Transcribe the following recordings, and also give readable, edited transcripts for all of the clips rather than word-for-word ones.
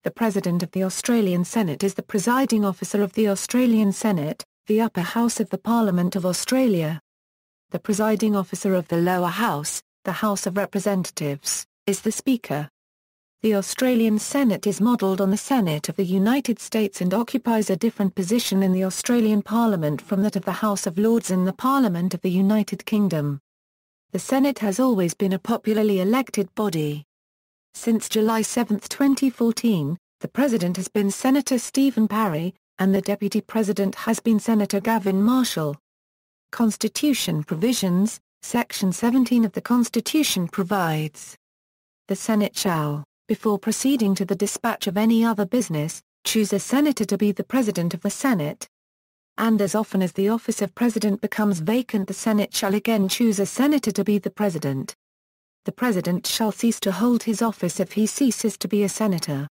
The President of the Australian Senate is the presiding officer of the Australian Senate, the upper house of the Parliament of Australia. The presiding officer of the lower house, the House of Representatives, is the Speaker. The Australian Senate is modelled on the Senate of the United States and occupies a different position in the Australian Parliament from that of the House of Lords in the Parliament of the United Kingdom. The Senate has always been a popularly elected body. Since July 7, 2014, the President has been Senator Stephen Parry, and the Deputy President has been Senator Gavin Marshall. Constitution Provisions. Section 17 of the Constitution provides, "The Senate shall, before proceeding to the dispatch of any other business, choose a senator to be the President of the Senate. And as often as the office of President becomes vacant, the Senate shall again choose a senator to be the President. The President shall cease to hold his office if he ceases to be a senator.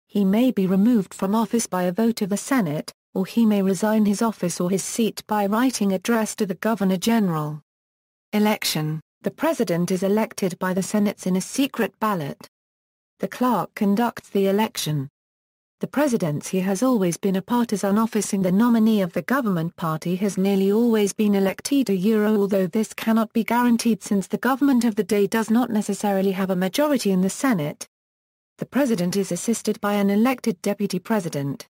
He may be removed from office by a vote of the Senate, or he may resign his office or his seat by writing address to the Governor-General." Election. The President is elected by the Senate in a secret ballot. The clerk conducts the election. The presidency has always been a partisan office, and the nominee of the government party has nearly always been elected although this cannot be guaranteed since the government of the day does not necessarily have a majority in the Senate. The president is assisted by an elected deputy president.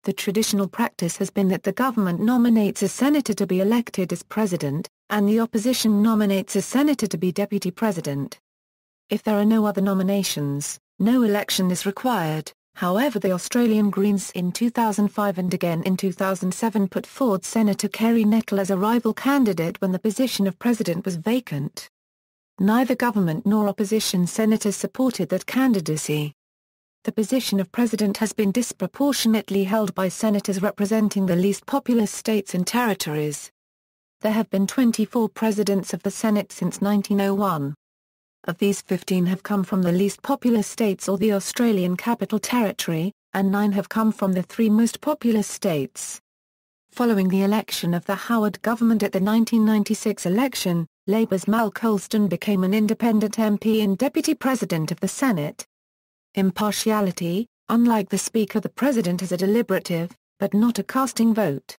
The traditional practice has been that the government nominates a senator to be elected as president, and the opposition nominates a senator to be deputy president. If there are no other nominations, no election is required. However, the Australian Greens in 2005 and again in 2007 put forward Senator Kerry Nettle as a rival candidate when the position of president was vacant. Neither government nor opposition senators supported that candidacy. The position of president has been disproportionately held by senators representing the least populous states and territories. There have been 24 presidents of the Senate since 1901. Of these, 15 have come from the least populous states or the Australian Capital Territory, and 9 have come from the 3 most populous states. Following the election of the Howard government at the 1996 election, Labour's Mal Colston became an independent MP and Deputy President of the Senate. Impartiality. Unlike the Speaker, the President is a deliberative, but not a casting vote.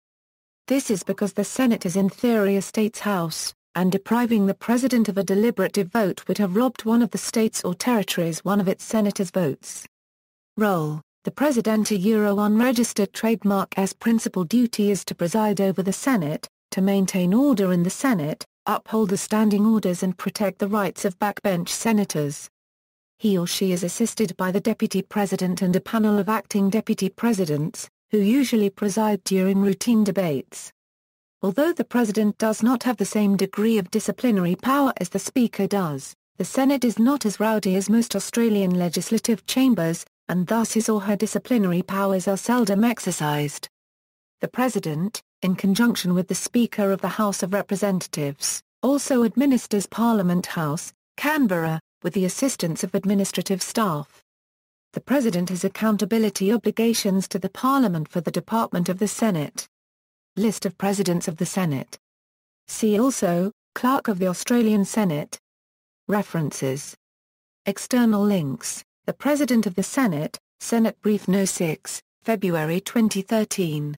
This is because the Senate is in theory a state's house, and depriving the President of a deliberative vote would have robbed one of the states or territories one of its senators' votes. Role. The President unregistered trademark as principal duty is to preside over the Senate, to maintain order in the Senate, uphold the standing orders and protect the rights of backbench senators. He or she is assisted by the Deputy President and a panel of acting Deputy Presidents, who usually preside during routine debates. Although the President does not have the same degree of disciplinary power as the Speaker does, the Senate is not as rowdy as most Australian legislative chambers, and thus his or her disciplinary powers are seldom exercised. The President, in conjunction with the Speaker of the House of Representatives, also administers Parliament House, Canberra, with the assistance of administrative staff. The President has accountability obligations to the Parliament for the Department of the Senate. List of Presidents of the Senate. See also, Clerk of the Australian Senate. References. External links. The President of the Senate, Senate Brief No. 6, February 2013.